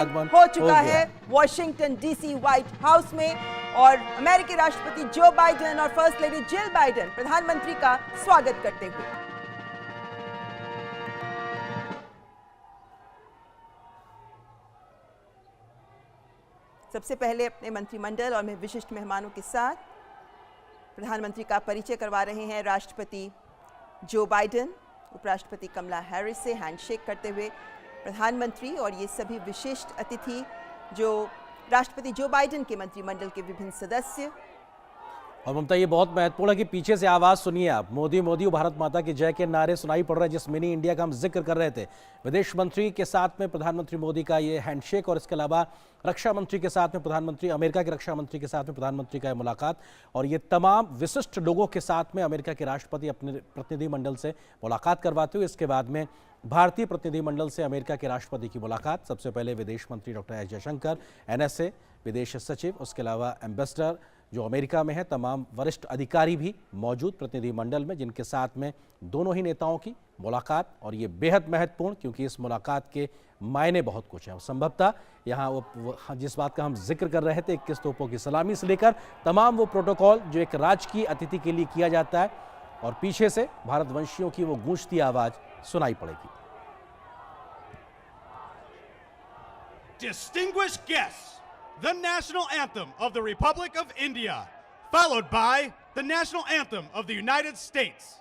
आगमन हो चुका गया है वॉशिंगटन डीसी व्हाइट हाउस में और अमेरिकी राष्ट्रपति जो बाइडेन और फर्स्ट लेडी जिल बाइडेन प्रधानमंत्री का स्वागत करते हुए। सबसे पहले अपने मंत्रिमंडल और विशिष्ट मेहमानों के साथ प्रधानमंत्री का परिचय करवा रहे हैं राष्ट्रपति जो बाइडेन। उपराष्ट्रपति कमला हैरिस से हैंडशेक करते हुए प्रधानमंत्री और ये सभी विशिष्ट अतिथि जो राष्ट्रपति जो बाइडेन के मंत्रिमंडल के विभिन्न सदस्य। और ममता, ये बहुत महत्वपूर्ण है कि पीछे से आवाज सुनिए आप, मोदी मोदी भारत माता की जय के नारे सुनाई पड़ रहे हैं। जिस मिनी इंडिया का हम जिक्र कर रहे थे, विदेश मंत्री के साथ में प्रधानमंत्री मोदी का ये हैंडशेक और इसके अलावा रक्षा मंत्री के साथ में प्रधानमंत्री, अमेरिका के रक्षा मंत्री के साथ में प्रधानमंत्री का मुलाकात, और ये तमाम विशिष्ट लोगों के साथ में अमेरिका के राष्ट्रपति अपने प्रतिनिधिमंडल से मुलाकात करवाते हुए इसके बाद में भारतीय प्रतिनिधिमंडल से अमेरिका के राष्ट्रपति की मुलाकात। सबसे पहले विदेश मंत्री डॉक्टर एस जयशंकर, एनएसए विदेश सचिव, उसके अलावा एम्बेसडर जो अमेरिका में है, तमाम वरिष्ठ अधिकारी भी मौजूद प्रतिनिधिमंडल में, जिनके साथ में दोनों ही नेताओं की मुलाकात। और ये बेहद महत्वपूर्ण, क्योंकि इस मुलाकात के मायने बहुत कुछ हैं। संभवतः यहाँ वो जिस बात का हम जिक्र कर रहे थे, 21 तोपों की सलामी से लेकर तमाम वो प्रोटोकॉल जो एक राजकीय अतिथि के लिए किया जाता है, और पीछे से भारतवंशियों की वो गूंजती आवाज सुनाई पड़ेगी। Distinguished guests, the national anthem of the Republic of India, followed by the national anthem of the United States.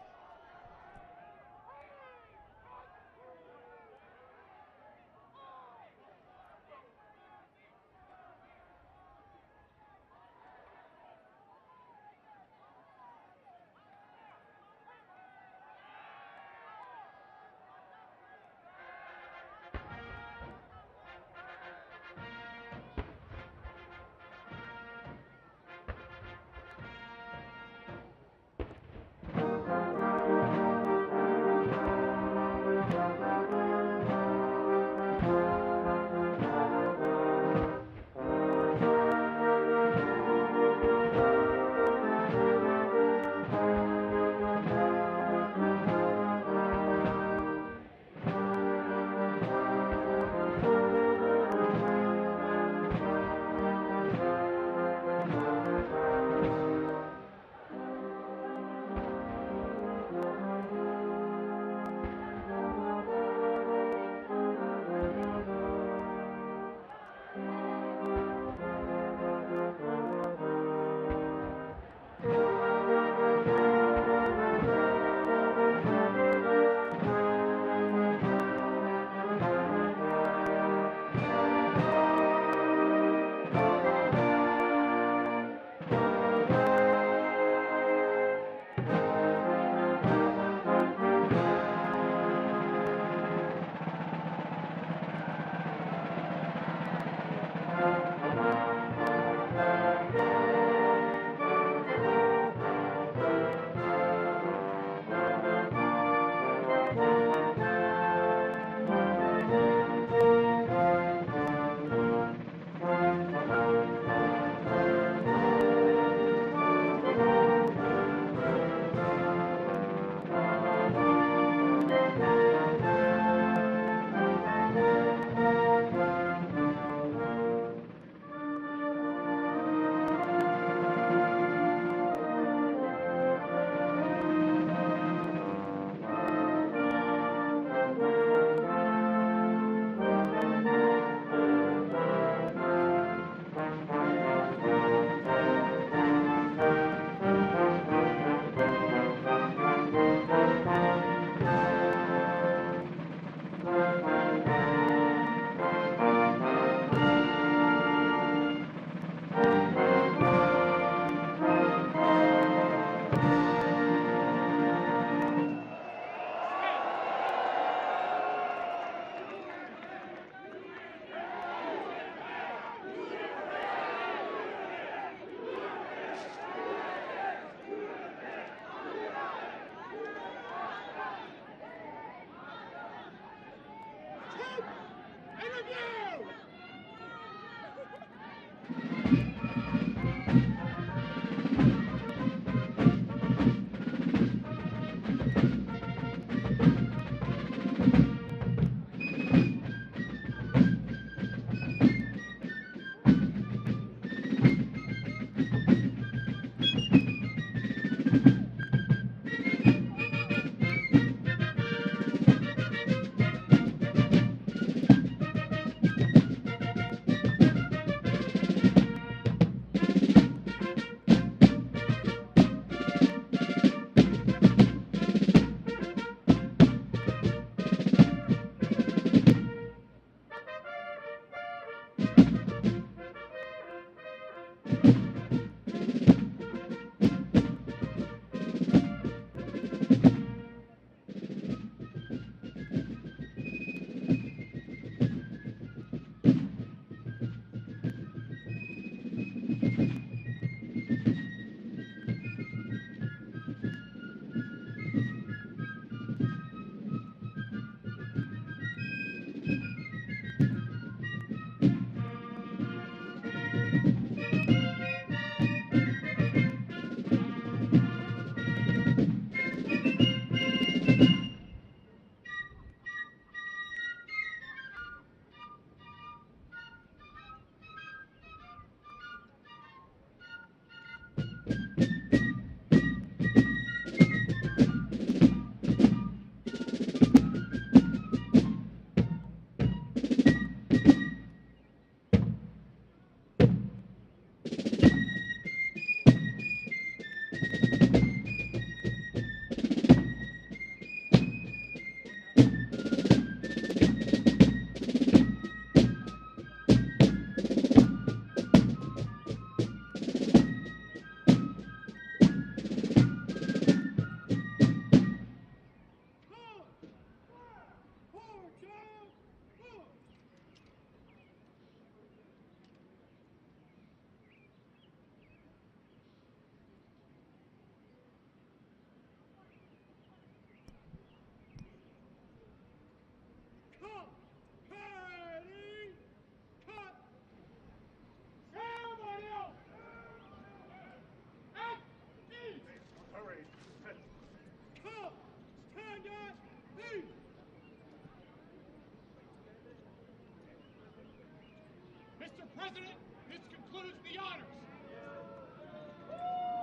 President, this concludes the honors.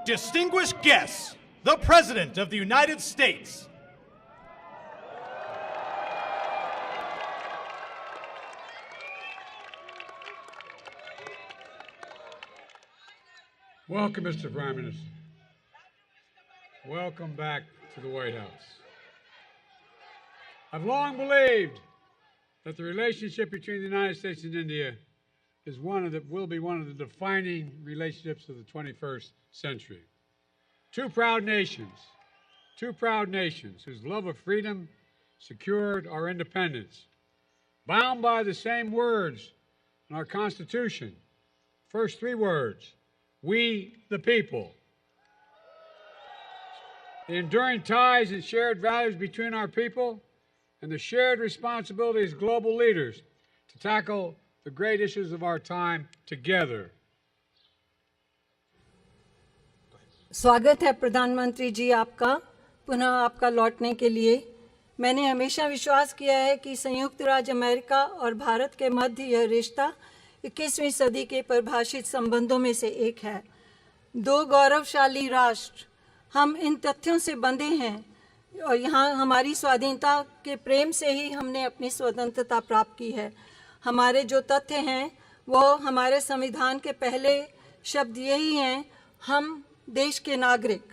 Distinguished guests, the President of the United States. Welcome, Mr. Prime Minister. Welcome back to the White House. I've long believed that the relationship between the United States and India is will be one of the defining relationships of the 21st century. Two proud nations whose love of freedom secured our independence, bound by the same words in our Constitution. First three words: we the people. The enduring ties and shared values between our people and the shared responsibility as global leaders to tackle the great issues of our time together. स्वागत है प्रधानमंत्री जी आपका पुनः आपका लौटने के लिए। मैंने हमेशा विश्वास किया है कि संयुक्त राज्य अमेरिका और भारत के मध्य यह रिश्ता 21वीं सदी के परिभाषित संबंधों में से एक है। दो गौरवशाली राष्ट्र, हम इन तथ्यों से बंधे हैं और यहाँ हमारी स्वाधीनता के प्रेम से ही हमने अपनी स्वतंत्रता प्राप्त की है। हमारे जो तथ्य हैं वो हमारे संविधान के पहले शब्द यही हैं: हम देश के नागरिक,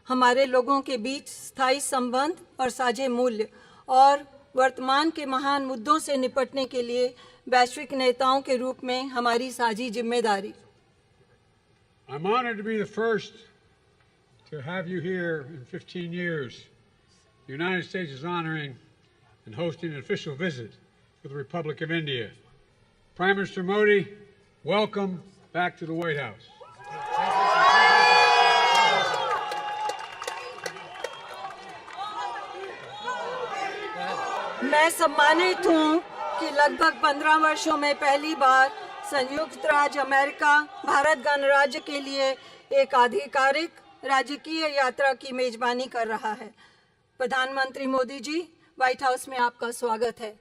हमारे लोगों के बीच स्थायी संबंध और साझे मूल्य, और वर्तमान के महान मुद्दों से निपटने के लिए वैश्विक नेताओं के रूप में हमारी साझी जिम्मेदारी। I'm honored to be the first to have you here in 15 years. The United States is honoring and hosting an official visit for the Republic of India. Prime Minister Modi, welcome back to the White House. मैं सम्मानित हूँ कि लगभग 15 वर्षों में पहली बार संयुक्त राज्य अमेरिका भारत गणराज्य के लिए एक आधिकारिक राजकीय यात्रा की मेजबानी कर रहा है। प्रधानमंत्री मोदी जी, व्हाइट हाउस में आपका स्वागत है।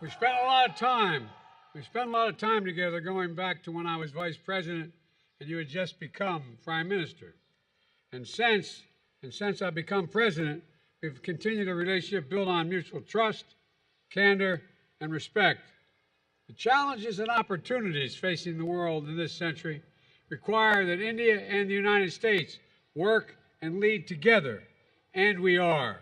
We spent a lot of time together going back to when I was Vice President and you had just become Prime Minister. And since I've become President, we've continued a relationship built on mutual trust, candor, and respect. The challenges and opportunities facing the world in this century require that India and the United States work and lead together, and we are.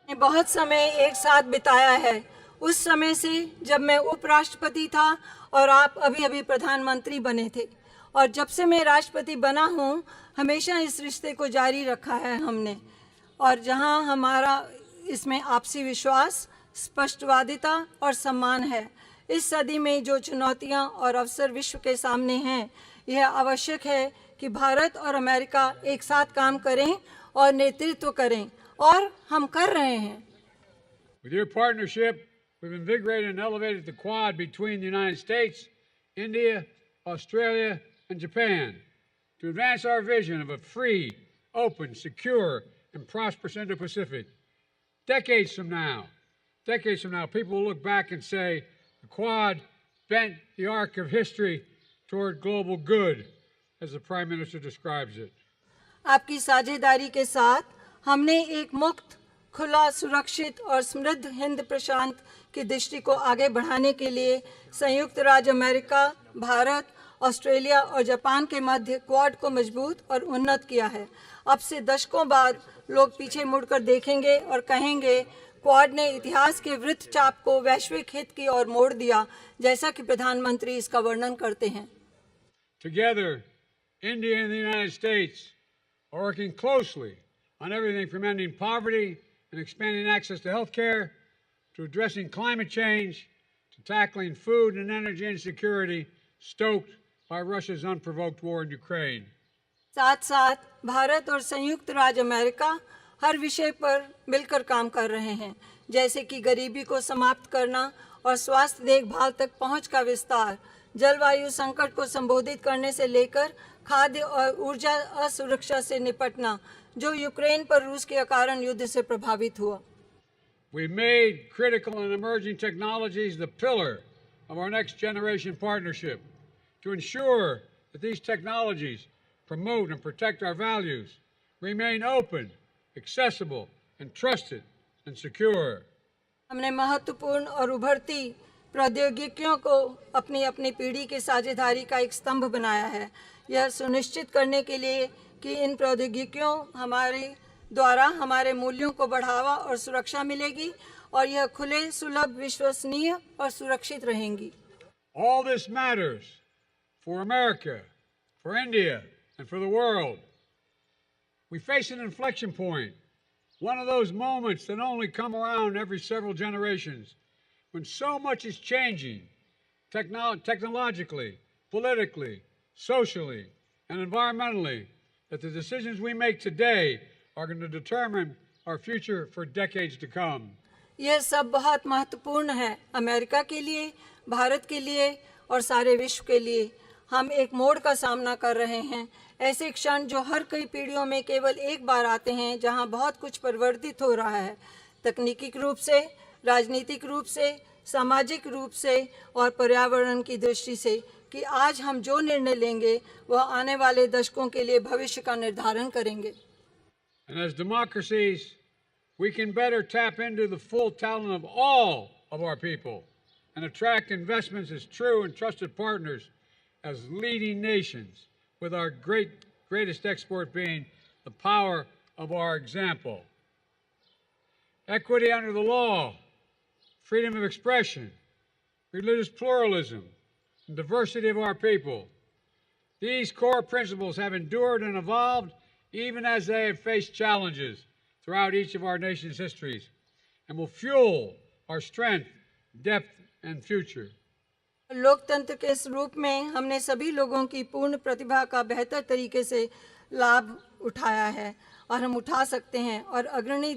बहुत समय एक साथ बिताया है, उस समय से जब मैं उपराष्ट्रपति था और आप अभी प्रधानमंत्री बने थे, और जब से मैं राष्ट्रपति बना हूँ हमेशा इस रिश्ते को जारी रखा है हमने। और जहाँ हमारा इसमें आपसी विश्वास, स्पष्टवादिता और सम्मान है। इस सदी में जो चुनौतियाँ और अवसर विश्व के सामने हैं, यह आवश्यक है कि भारत और अमेरिका एक साथ काम करें और नेतृत्व करें, और हम कर रहे हैं। With your partnership, we've invigorated and elevated the Quad between the United States, India, Australia, and Japan to advance our vision of a free, open, secure, and prosperous Indo-Pacific. Decades from now, people will look back and say the Quad bent the arc of history toward global good, as the Prime Minister describes it. आपकी साझेदारी के साथ हमने एक मुक्त, खुला, सुरक्षित और समृद्ध हिंद प्रशांत की दृष्टि को आगे बढ़ाने के लिए संयुक्त राज्य अमेरिका, भारत, ऑस्ट्रेलिया और जापान के मध्य क्वाड को मजबूत और उन्नत किया है। अब से दशकों बाद लोग पीछे मुड़कर देखेंगे और कहेंगे, क्वाड ने इतिहास के वृत्त चाप को वैश्विक हित की ओर मोड़ दिया, जैसा कि प्रधानमंत्री इसका वर्णन करते हैं। Together, India and the United States are working closely on everything from ending poverty and expanding access to health care, to addressing climate change, to tackling food and energy insecurity stoked by Russia's unprovoked war in Ukraine. साथ साथ भारत और संयुक्त राज्य America हर विषय पर मिलकर काम कर रहे हैं, जैसे कि गरीबी को समाप्त करना और स्वास्थ्य देखभाल तक पहुंच का विस्तार, जलवायु संकट को संबोधित करने से लेकर खाद्य और ऊर्जा असुरक्षा से निपटना, जो यूक्रेन पर रूस के कारण युद्ध से प्रभावित हुआ। We made critical and emerging technologies the pillar of our next generation partnership to ensure that these technologies promote and protect our values, remain open, accessible, and trusted and secure. हमने महत्वपूर्ण और उभरती प्रौद्योगिकियों को अपनी अपनी पीढ़ी की साझेदारी का एक स्तंभ बनाया है। यह सुनिश्चित करने के लिए कि इन प्रौद्योगिकियों हमारे द्वारा हमारे मूल्यों को बढ़ावा और सुरक्षा मिलेगी और यह खुले, सुलभ, विश्वसनीय और सुरक्षित रहेंगी। All this matters for America, for India, and for the world. We face an inflection point, one of those moments that only come around every several generations, when so much is changing technologically, politically, socially, and environmentally, that the decisions we make today are going to determine our future for decades to come. यह सब बहुत महत्वपूर्ण है America के लिए, भारत के लिए और सारे विश्व के लिए। हम एक मोड़ का सामना कर रहे हैं, ऐसे क्षण जो हर कई पीढ़ियों में केवल एक बार आते हैं, जहां बहुत कुछ परिवर्तित हो रहा है, तकनीकी रूप से, राजनीतिक रूप से, सामाजिक रूप से और पर्यावरण की दृष्टि से, कि आज हम जो निर्णय लेंगे वह आने वाले दशकों के लिए भविष्य का निर्धारण करेंगे। And as democracies, we can better tap into the full talent of all of our people and attract investments as true and trusted partners as leading nations, with our greatest export being the power of our example. Equity under the law, freedom of expression, religious pluralism, and diversity of our people. These core principles have endured and evolved even as they have faced challenges throughout each of our nation's histories, and will fuel our strength, depth, and future. लोकतंत्र के इस रूप में हमने सभी लोगों की पूर्ण प्रतिभा का बेहतर तरीके से लाभ उठाया है और हम उठा सकते हैं और अग्रणी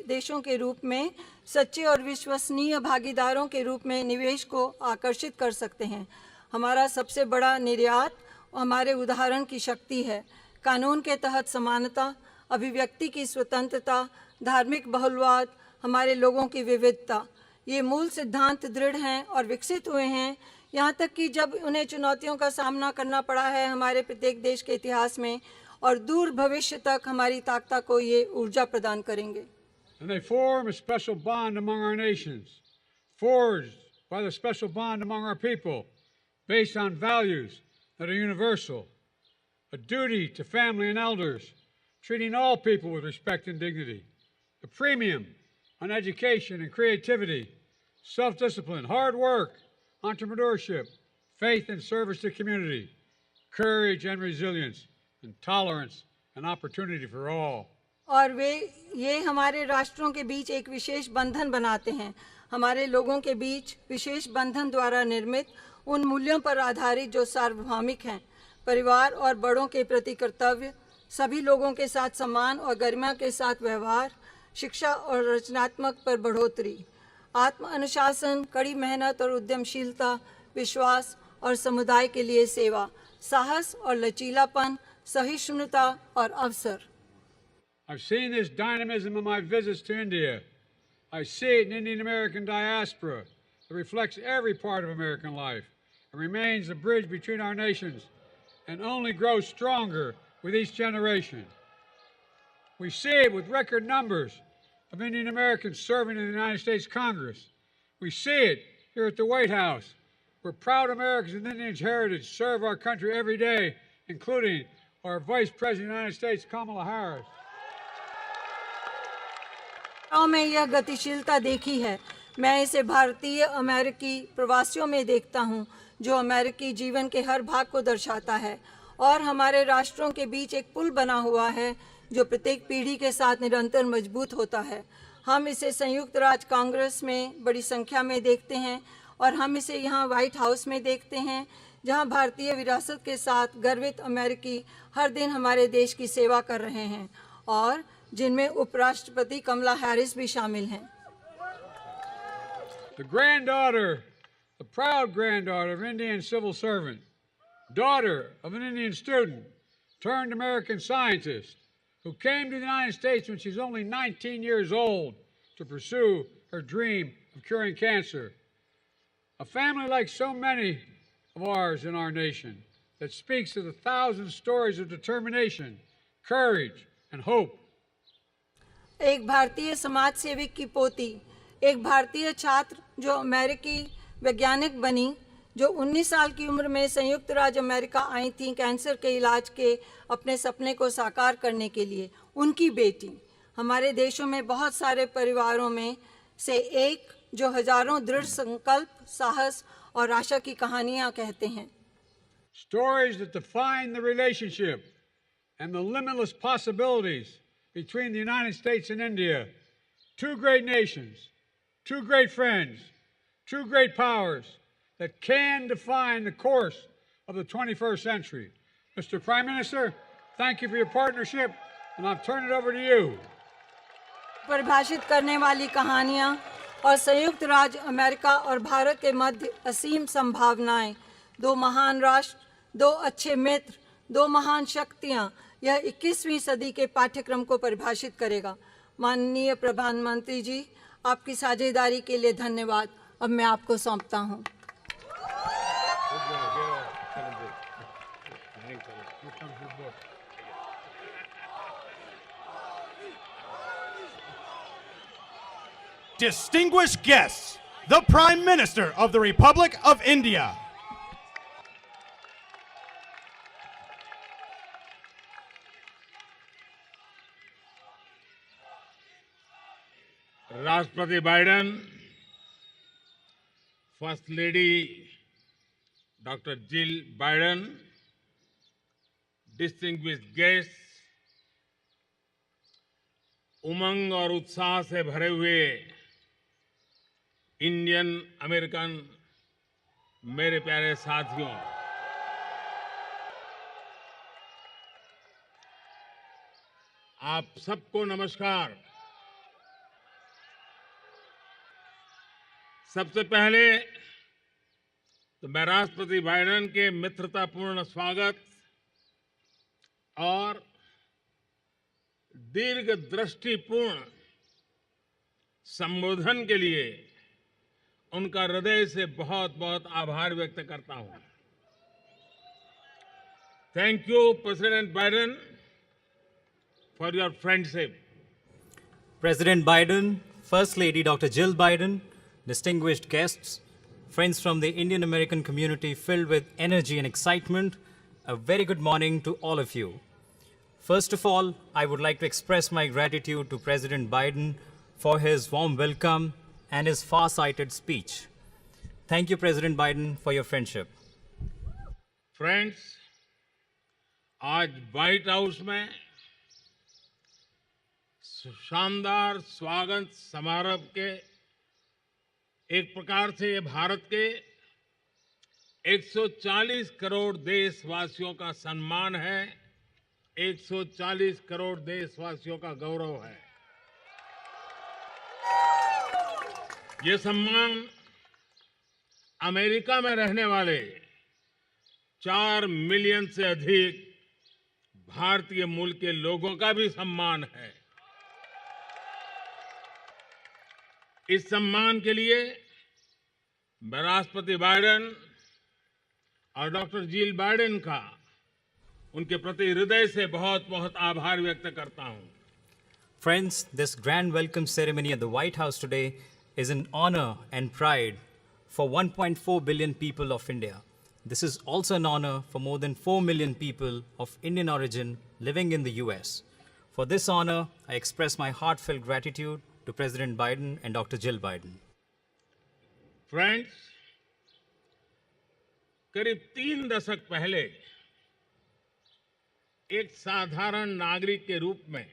देशों के रूप में सच्चे और विश्वसनीय भागीदारों के रूप में निवेश को आकर्षित कर सकते हैं। हमारा सबसे बड़ा निर्यात हमारे उदाहरण की शक्ति है। कानून के तहत समानता, अभिव्यक्ति की स्वतंत्रता, धार्मिक बहुलवाद, हमारे लोगों की विविधता, ये मूल सिद्धांत दृढ़ हैं और विकसित हुए हैं, यहाँ तक कि जब उन्हें चुनौतियों का सामना करना पड़ा है हमारे प्रत्येक देश के इतिहास में, और दूर भविष्य तक हमारी ताकत को ये ऊर्जा प्रदान करेंगे। And they form a special bond among our nations, forged by the special bond among our people, based on values that are universal, a duty to family and elders, treating all people with respect and dignity, a premium on education and creativity, self-discipline, hard work, entrepreneurship, faith and service to community, courage and resilience, and tolerance and opportunity for all. और ये हमारे राष्ट्रों के बीच एक विशेष बंधन बनाते हैं, हमारे लोगों के बीच विशेष बंधन द्वारा निर्मित उन मूल्यों पर आधारित जो सार्वभौमिक हैं, परिवार और बड़ों के प्रति कर्तव्य, सभी लोगों के साथ सम्मान और गरिमा के साथ व्यवहार, शिक्षा और रचनात्मक पर बढ़ोतरी, आत्म अनुशासन, कड़ी मेहनत और उद्यमशीलता, विश्वास और समुदाय के लिए सेवा, साहस और लचीलापन, सहिष्णुता और अवसर। I've seen this dynamism in my visits to India. I see it in Indian American diaspora that reflects every part of American life and remains the bridge between our nations and only grows stronger with each generation. We see it with record numbers of Indian Americans serving in the United States Congress. We see it here at the White House, where proud Americans with Indian heritage serve our country every day, including our Vice President of the United States, Kamala Harris. में यह गतिशीलता देखी है। मैं इसे भारतीय अमेरिकी प्रवासियों में देखता हूँ, जो अमेरिकी जीवन के हर भाग को दर्शाता है और हमारे राष्ट्रों के बीच एक पुल बना हुआ है जो प्रत्येक पीढ़ी के साथ निरंतर मजबूत होता है। हम इसे संयुक्त राज्य कांग्रेस में बड़ी संख्या में देखते हैं और हम इसे यहाँ व्हाइट हाउस में देखते हैं, जहाँ भारतीय विरासत के साथ गर्वित अमेरिकी हर दिन हमारे देश की सेवा कर रहे हैं और जिनमें उपराष्ट्रपति कमला हैरिस भी शामिल हैं। The granddaughter, the proud granddaughter of an Indian civil servant, daughter of an Indian student, turned American scientist, who came to the United States when she was only 19 years old to pursue her dream of curing cancer. A family like so many of ours in our nation that speaks of the thousand stories of determination, courage, and hope. एक भारतीय समाज सेवक की पोती, एक भारतीय छात्र जो अमेरिकी वैज्ञानिक बनी, जो 19 साल की उम्र में संयुक्त राज्य अमेरिका आई थी कैंसर के इलाज के अपने सपने को साकार करने के लिए, उनकी बेटी। हमारे देशों में बहुत सारे परिवारों में से एक जो हजारों दृढ़ संकल्प, साहस और आशा की कहानियां कहते हैं। Stories that define the relationship and the limitless possibilities between the United States and India, two great nations, two great friends, two great powers that can define the course of the 21st century. Mr. Prime Minister, thank you for your partnership, and I'll turn it over to you. परिभाषित करने वाली कहानियां और संयुक्त राज्य America और भारत के मध्य असीम संभावनाएं, दो महान राष्ट्र, दो अच्छे मित्र, दो महान शक्तियां, यह 21वीं सदी के पाठ्यक्रम को परिभाषित करेगा। माननीय प्रधानमंत्री जी, आपकी साझेदारी के लिए धन्यवाद। अब मैं आपको सौंपता हूं। Distinguished guests, the Prime Minister of the Republic of India. राष्ट्रपति Biden, first lady doctor Jill Biden, distinguished guest, उमंग और उत्साह से भरे हुए इंडियन अमेरिकन मेरे प्यारे साथियों, आप सबको नमस्कार। सबसे पहले तो मैं राष्ट्रपति बाइडेन के मित्रतापूर्ण स्वागत और दीर्घदृष्टिपूर्ण संबोधन के लिए उनका हृदय से बहुत बहुत आभार व्यक्त करता हूं। Thank you president Biden for your friendship. President Biden, First Lady Dr. Jill Biden, distinguished guests, friends from the Indian American community filled with energy and excitement, a very good morning to all of you. First of all, I would like to express my gratitude to President Biden for his warm welcome and his far-sighted speech. Thank you, President Biden, for your friendship. Friends, आज white house में शानदार स्वागत समारोह के एक प्रकार से ये भारत के 140 करोड़ देशवासियों का सम्मान है, 140 करोड़ देशवासियों का गौरव है। ये सम्मान अमेरिका में रहने वाले 4 मिलियन से अधिक भारतीय मूल के लोगों का भी सम्मान है। इस सम्मान के लिए मैं राष्ट्रपति बाइडेन और डॉक्टर जिल बाइडेन का उनके प्रति हृदय से बहुत बहुत आभार व्यक्त करता हूं। Friends, this grand welcome ceremony at the White House today is an honor and pride for 1.4 billion people of India. This is also an honor for more than 4 million people of Indian origin living in the US. For this honor, I express my heartfelt gratitude to President Biden and Dr. Jill Biden. Friends, करीब 3 दशक पहले एक साधारण नागरिक के रूप में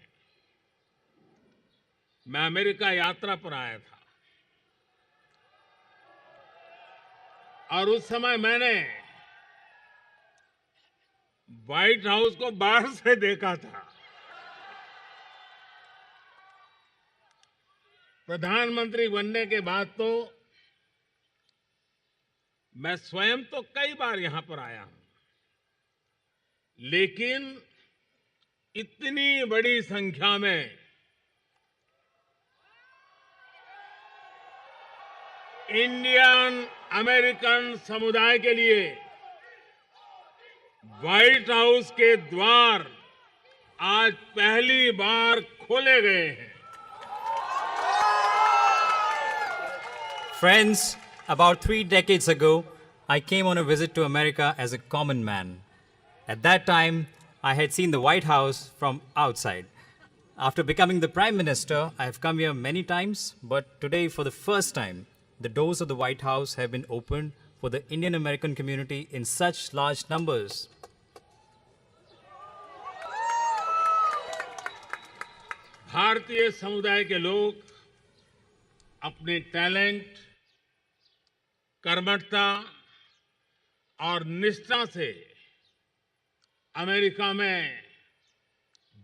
मैं अमेरिका यात्रा पर आया था और उस समय मैंने व्हाइट हाउस को बाहर से देखा था। प्रधानमंत्री बनने के बाद तो मैं स्वयं तो कई बार यहां पर आया हूं, लेकिन इतनी बड़ी संख्या में इंडियन अमेरिकन समुदाय के लिए व्हाइट हाउस के द्वार आज पहली बार खोले गए हैं। Friends, about 3 decades ago, I came on a visit to America as a common man. At that time, I had seen the White House from outside. After becoming the Prime Minister, I have come here many times, but today, for the first time, the doors of the White House have been opened for the Indian American community in such large numbers. भारतीय समुदाय के लोग अपने talent, कर्मठता और निष्ठा से America में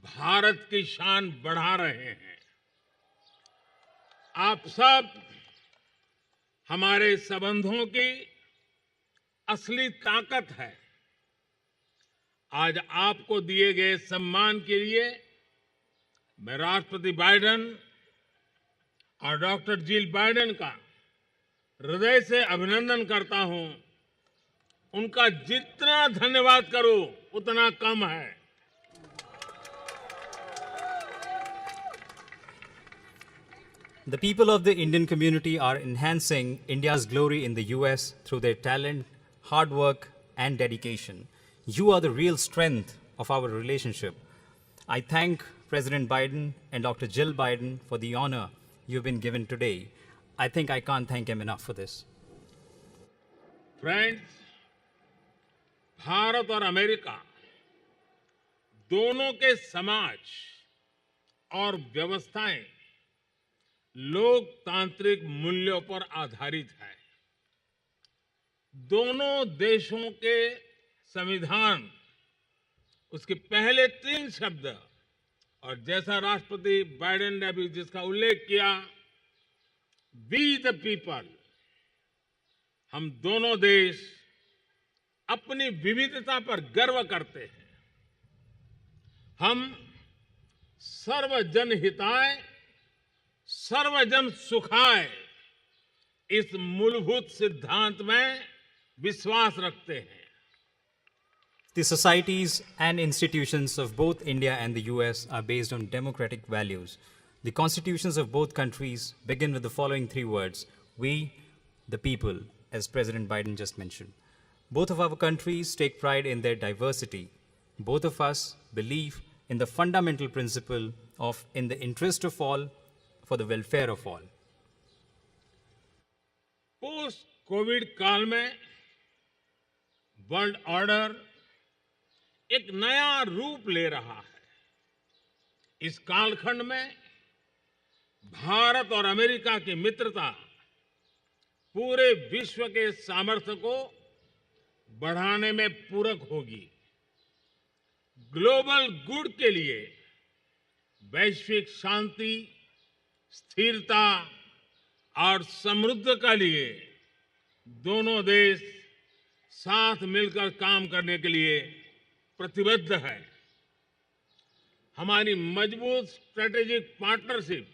भारत की शान बढ़ा रहे हैं। आप सब हमारे संबंधों की असली ताकत है। आज आपको दिए गए सम्मान के लिए मैं राष्ट्रपति बाइडेन और डॉक्टर जिल बाइडेन का हृदय से अभिनंदन करता हूं। उनका जितना धन्यवाद करो उतना कम है। The people of the Indian community are enhancing India's glory in the US through their talent, hard work, and dedication. You are the real strength of our relationship. I thank President Biden and Dr. Jill Biden for the honor you've been given today. I think I can't thank him enough for this. Friends, Bharat और America दोनों के समाज और व्यवस्थाएं लोकतांत्रिक मूल्यों पर आधारित है। दोनों देशों के संविधान, उसके पहले 3 शब्द और जैसा राष्ट्रपति बाइडेन ने अभी जिसका उल्लेख किया, वी द पीपल, हम दोनों देश अपनी विविधता पर गर्व करते हैं। हम सर्वजन हिताय सर्वजन सुखाय इस मूलभूत सिद्धांत में विश्वास रखते हैं। The societies and institutions of both India and the US are based on democratic values. The constitutions of both countries begin with the following 3 words: we, the people, as President Biden just mentioned. Both of our countries take pride in their diversity. Both of us believe in the fundamental principle of in the interest of all, for the welfare of all. Post Covid काल में world order एक नया रूप ले रहा है। इस कालखंड में भारत और अमेरिका की मित्रता पूरे विश्व के सामर्थ्य को बढ़ाने में पूरक होगी। ग्लोबल गुड के लिए वैश्विक शांति, स्थिरता और समृद्धि के लिए दोनों देश साथ मिलकर काम करने के लिए प्रतिबद्ध है। हमारी मजबूत स्ट्रेटेजिक पार्टनरशिप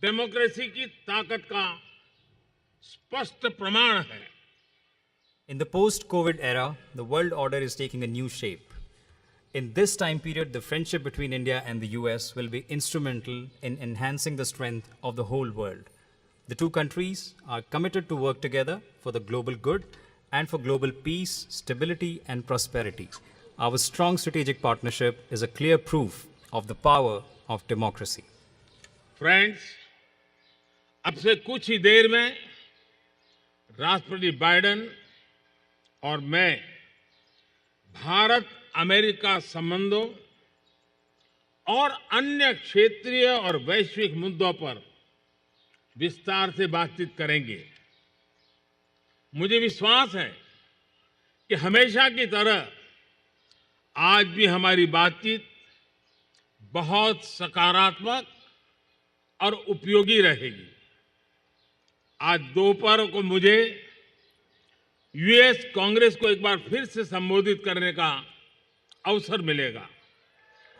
डेमोक्रेसी की ताकत का स्पष्ट प्रमाण है। In the post-COVID era, the world order is taking a new shape. In this time period, the friendship between India and the US will be instrumental in enhancing the strength of the whole world. The two countries are committed to work together for the global good and for global peace, stability, and prosperity. Our strong strategic partnership is a clear proof of the power of democracy. Friends, अब से कुछ ही देर में राष्ट्रपति Biden और मैं Bharat America संबंधों और अन्य क्षेत्रीय और वैश्विक मुद्दों पर विस्तार से बातचीत करेंगे। मुझे विश्वास है कि हमेशा की तरह आज भी हमारी बातचीत बहुत सकारात्मक और उपयोगी रहेगी। आज दोपहर को मुझे यूएस कांग्रेस को एक बार फिर से संबोधित करने का अवसर मिलेगा।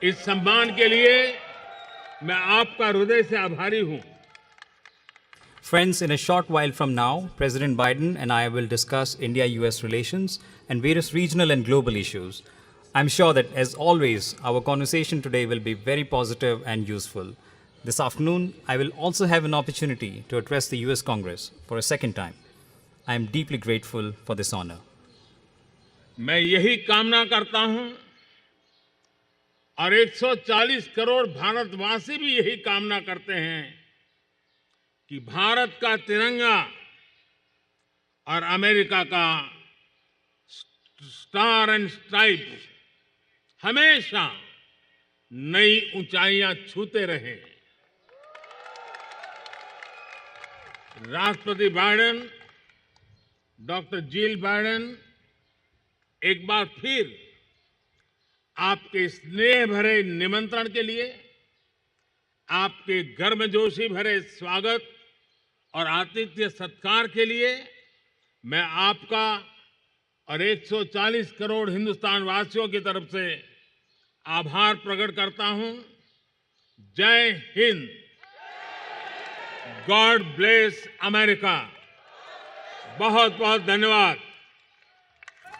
इस सम्मान के लिए मैं आपका हृदय से आभारी हूं। Friends, in a short while from now, President Biden and I will discuss India-US relations and various regional and global issues. I'm sure that, as always, our conversation today will be very positive and useful. This afternoon, I will also have an opportunity to address the US Congress for a second time. I am deeply grateful for this honor. मैं यही कामना करता हूं और 140 करोड़ भारतवासी भी यही कामना करते हैं कि भारत का तिरंगा और अमेरिका का स्टार एंड स्ट्राइप्स हमेशा नई ऊंचाइयां छूते रहे। राष्ट्रपति बाइडेन, डॉक्टर जिल बाइडेन, एक बार फिर आपके स्नेह भरे निमंत्रण के लिए, आपके गर्मजोशी भरे स्वागत और आतिथ्य सत्कार के लिए मैं आपका और 140 करोड़ हिंदुस्तान वासियों की तरफ से आभार प्रकट करता हूं। जय हिंद। God bless America. बहुत बहुत धन्यवाद।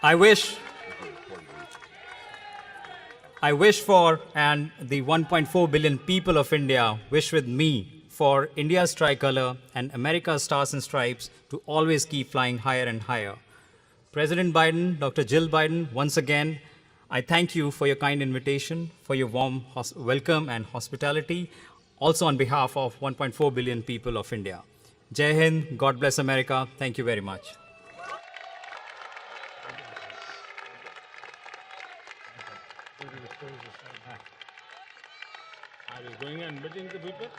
I wish for, and the 1.4 billion people of India wish with me, for India's tricolor and America's stars and stripes to always keep flying higher and higher. President Biden, Dr. Jill Biden, once again, I thank you for your kind invitation, for your warm welcome and hospitality, also on behalf of 1.4 billion people of India. Jai Hind, God bless America. Thank you very much. Are you going and meeting the people?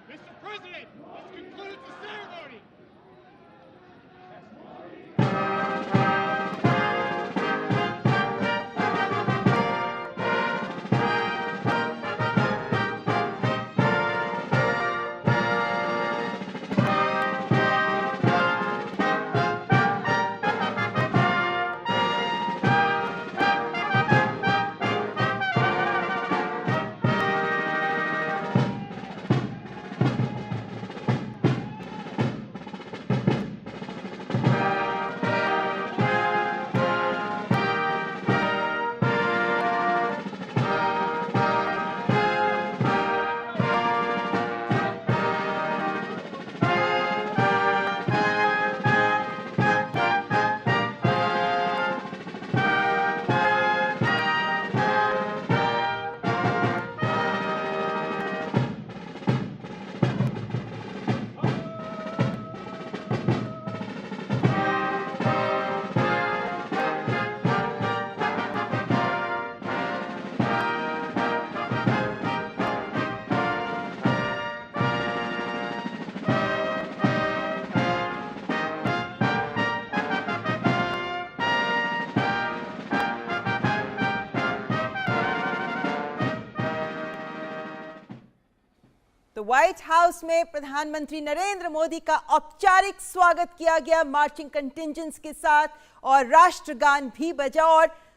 Mr. President, this concludes the ceremony. तो white house में प्रधानमंत्री नरेंद्र मोदी का औपचारिक स्वागत किया गया marching कंटिंजेंट्स के साथ और राष्ट्रगान भी बजा और